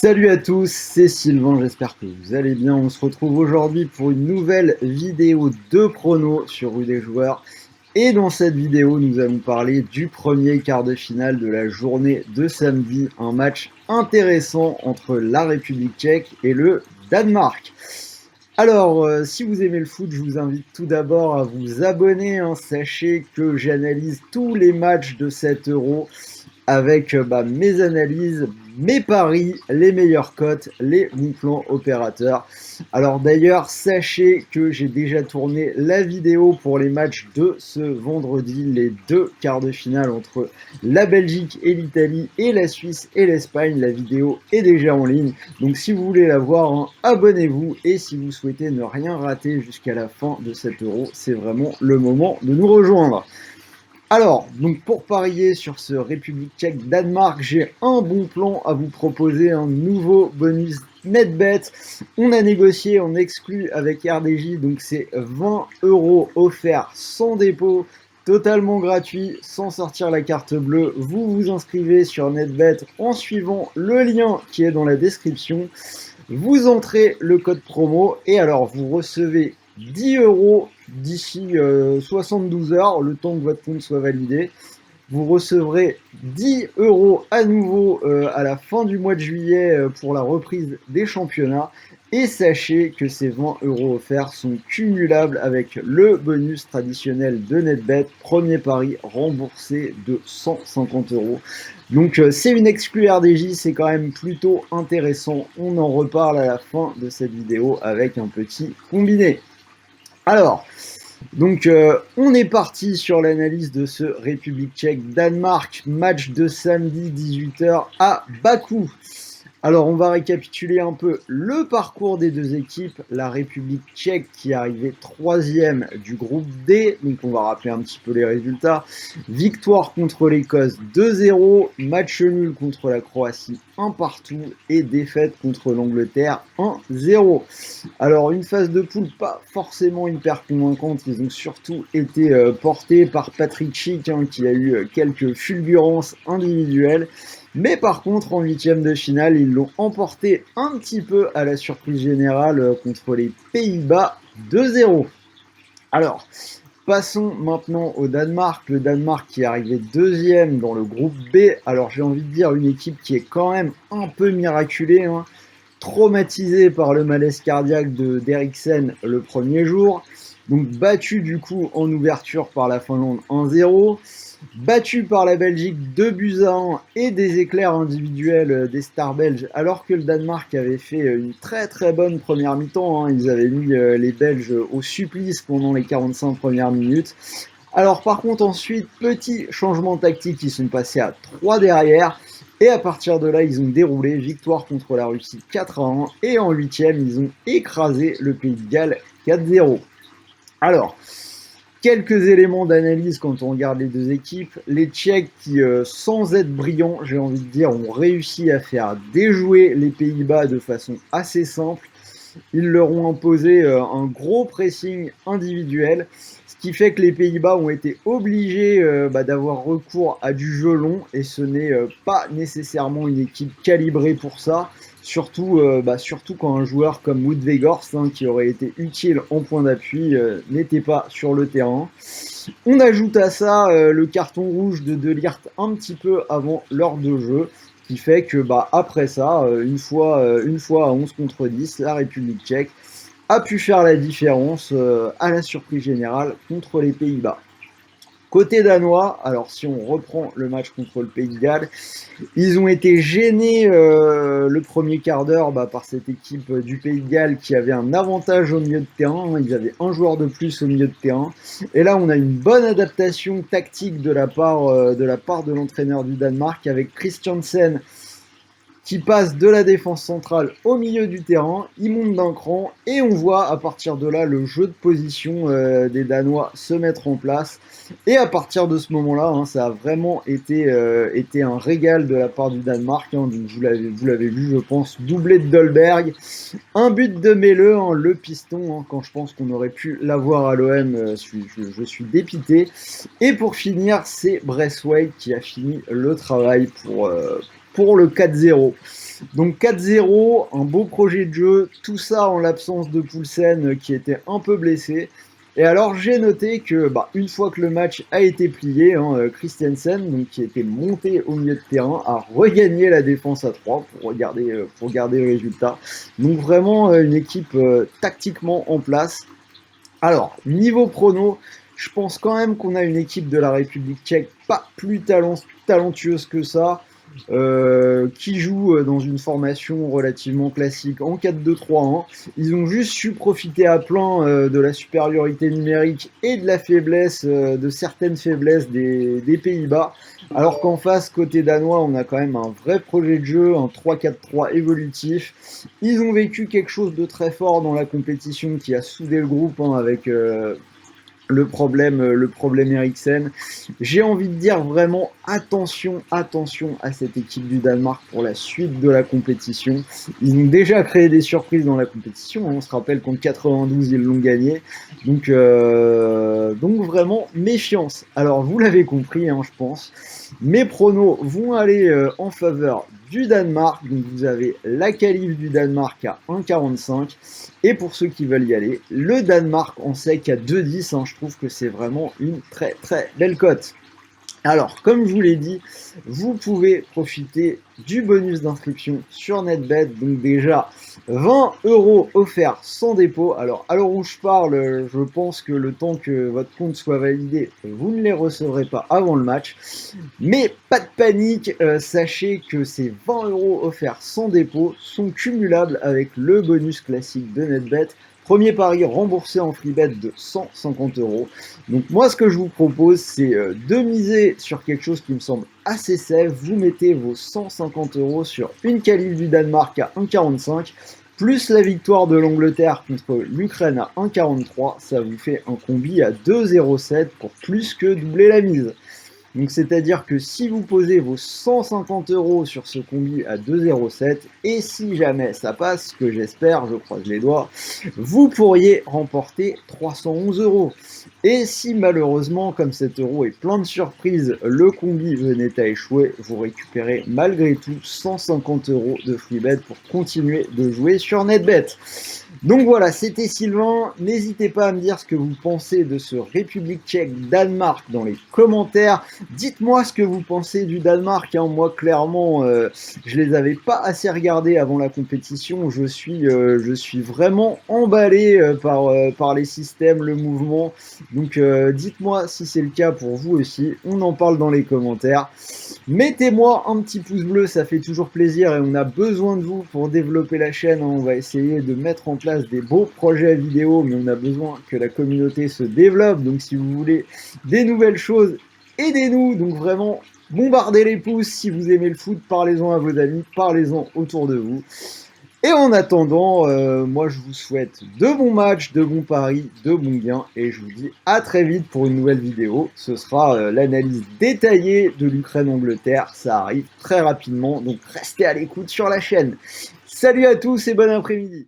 Salut à tous, c'est Sylvain, j'espère que vous allez bien. On se retrouve aujourd'hui pour une nouvelle vidéo de prono sur Rue des Joueurs. Et dans cette vidéo, nous allons parler du premier quart de finale de la journée de samedi. Un match intéressant entre la République tchèque et le Danemark. Alors, si vous aimez le foot, je vous invite tout d'abord à vous abonner, hein. Sachez que j'analyse tous les matchs de cet Euro avec mes analyses, mes paris, les meilleures cotes, les bons plans opérateurs. Alors d'ailleurs, sachez que j'ai déjà tourné la vidéo pour les matchs de ce vendredi, les deux quarts de finale entre la Belgique et l'Italie et la Suisse et l'Espagne. La vidéo est déjà en ligne, donc si vous voulez la voir, hein, abonnez-vous, et si vous souhaitez ne rien rater jusqu'à la fin de cet Euro, c'est vraiment le moment de nous rejoindre. Alors, donc pour parier sur ce République tchèque-Danemark, j'ai un bon plan à vous proposer, un nouveau bonus NetBet. On a négocié en exclu avec RDJ, donc c'est 20 € offerts sans dépôt, totalement gratuit, sans sortir la carte bleue. Vous vous inscrivez sur NetBet en suivant le lien qui est dans la description. Vous entrez le code promo et alors vous recevez 10 € d'ici 72 heures, le temps que votre compte soit validé. Vous recevrez 10 € à nouveau à la fin du mois de juillet pour la reprise des championnats. Et sachez que ces 20 € offerts sont cumulables avec le bonus traditionnel de NetBet, premier pari remboursé de 150 €. Donc c'est une exclue RDJ, c'est quand même plutôt intéressant. On en reparle à la fin de cette vidéo avec un petit combiné. Alors, donc on est parti sur l'analyse de ce République tchèque-Danemark, match de samedi 18 h à Bakou. Alors on va récapituler un peu le parcours des deux équipes. La République tchèque qui arrivait troisième du groupe D, donc on va rappeler un petit peu les résultats. Victoire contre l'Écosse 2-0, match nul contre la Croatie 1 partout et défaite contre l'Angleterre 1-0. Alors une phase de poule pas forcément hyper convaincante, ils ont surtout été portés par Patrick Schick, hein, qui a eu quelques fulgurances individuelles. Mais par contre, en huitième de finale, ils l'ont emporté un petit peu à la surprise générale contre les Pays-Bas 2-0. Alors, passons maintenant au Danemark. Le Danemark qui est arrivé deuxième dans le groupe B. Alors, j'ai envie de dire une équipe qui est quand même un peu miraculée, hein, traumatisée par le malaise cardiaque d'Eriksen le premier jour. Donc, battu du coup en ouverture par la Finlande 1-0. Battu par la Belgique 2-1 et des éclairs individuels des stars belges, alors que le Danemark avait fait une très très bonne première mi-temps, hein. Ils avaient mis les Belges au supplice pendant les 45 premières minutes. Alors par contre ensuite, petit changement tactique, ils sont passés à 3 derrière, et à partir de là, ils ont déroulé, victoire contre la Russie 4-1, et en huitième, ils ont écrasé le Pays de Galles 4-0. Alors, quelques éléments d'analyse quand on regarde les deux équipes. Les Tchèques qui, sans être brillants, j'ai envie de dire, ont réussi à faire déjouer les Pays-Bas de façon assez simple. Ils leur ont imposé un gros pressing individuel, ce qui fait que les Pays-Bas ont été obligés d'avoir recours à du jeu long, et ce n'est pas nécessairement une équipe calibrée pour ça. Surtout quand un joueur comme Wout Weghorst, hein, qui aurait été utile en point d'appui, n'était pas sur le terrain. On ajoute à ça le carton rouge de Ligt un petit peu avant l'heure de jeu, qui fait que après ça, une fois à 11 contre 10, la République tchèque a pu faire la différence à la surprise générale contre les Pays-Bas. Côté danois, alors si on reprend le match contre le Pays de Galles, ils ont été gênés le premier quart d'heure par cette équipe du Pays de Galles qui avait un avantage au milieu de terrain. Ils avaient un joueur de plus au milieu de terrain. Et là, on a une bonne adaptation tactique de la part de l'entraîneur du Danemark avec Christiansen qui passe de la défense centrale au milieu du terrain, il monte d'un cran, et on voit à partir de là le jeu de position des Danois se mettre en place. Et à partir de ce moment-là, hein, ça a vraiment été un régal de la part du Danemark, hein. Donc vous l'avez vu, je pense, doublé de Dolberg, un but de Melle, hein, le piston, hein, quand je pense qu'on aurait pu l'avoir à l'OM, je suis dépité. Et pour finir, c'est Braithwaite qui a fini le travail pour le 4-0. Donc 4-0, un beau projet de jeu, tout ça en l'absence de Poulsen qui était un peu blessé. Et alors j'ai noté que une fois que le match a été plié, Christensen, donc, qui était monté au milieu de terrain, a regagné la défense à 3 pour garder le résultat. Donc vraiment une équipe tactiquement en place. Alors, niveau prono, je pense quand même qu'on a une équipe de la République tchèque pas plus talentueuse que ça, qui joue dans une formation relativement classique en 4-2-3-1. Ils ont juste su profiter à plein de la supériorité numérique et de la faiblesse, de certaines faiblesses des Pays-Bas. Alors qu'en face, côté danois, on a quand même un vrai projet de jeu, un 3-4-3 évolutif. Ils ont vécu quelque chose de très fort dans la compétition qui a soudé le groupe avec le problème Eriksen. J'ai envie de dire vraiment attention à cette équipe du Danemark pour la suite de la compétition. Ils ont déjà créé des surprises dans la compétition. On se rappelle qu'en 92, ils l'ont gagné. Donc vraiment, méfiance. Alors, vous l'avez compris, je pense. Mes pronos vont aller en faveur du Danemark. Donc, vous avez la qualif du Danemark à 1,45. Et pour ceux qui veulent y aller, le Danemark en sec à 2,10. Je trouve que c'est vraiment une très très belle cote. Alors, comme je vous l'ai dit, vous pouvez profiter du bonus d'inscription sur NetBet. Donc déjà, 20 € offerts sans dépôt. Alors, à l'heure où je parle, je pense que le temps que votre compte soit validé, vous ne les recevrez pas avant le match. Mais pas de panique, sachez que ces 20 € offerts sans dépôt sont cumulables avec le bonus classique de NetBet. Premier pari remboursé en free bet de 150 €. Donc moi, ce que je vous propose, c'est de miser sur quelque chose qui me semble assez safe. Vous mettez vos 150 € sur une qualif du Danemark à 1,45, plus la victoire de l'Angleterre contre l'Ukraine à 1,43. Ça vous fait un combi à 2,07 pour plus que doubler la mise. Donc c'est-à-dire que si vous posez vos 150 € sur ce combi à 2,07, et si jamais ça passe, ce que j'espère, je croise les doigts, vous pourriez remporter 311 €. Et si malheureusement, comme cet euro est plein de surprises, le combi venait à échouer, vous récupérez malgré tout 150 € de free bet pour continuer de jouer sur NetBet. Donc voilà, c'était Sylvain. N'hésitez pas à me dire ce que vous pensez de ce République tchèque-Danemark dans les commentaires. Dites-moi ce que vous pensez du Danemark. Moi, clairement, je les avais pas assez regardés avant la compétition. Je suis vraiment emballé par les systèmes, le mouvement. Donc, dites-moi si c'est le cas pour vous aussi. On en parle dans les commentaires. Mettez-moi un petit pouce bleu, ça fait toujours plaisir et on a besoin de vous pour développer la chaîne. On va essayer de mettre en place des beaux projets vidéo, mais on a besoin que la communauté se développe. Donc si vous voulez des nouvelles choses, aidez-nous. Donc vraiment, bombardez les pouces. Si vous aimez le foot, parlez-en à vos amis, parlez-en autour de vous. Et en attendant, moi je vous souhaite de bons matchs, de bons paris, de bons gains, et je vous dis à très vite pour une nouvelle vidéo. Ce sera l'analyse détaillée de l'Ukraine-Angleterre, ça arrive très rapidement, donc restez à l'écoute sur la chaîne. Salut à tous et bon après-midi.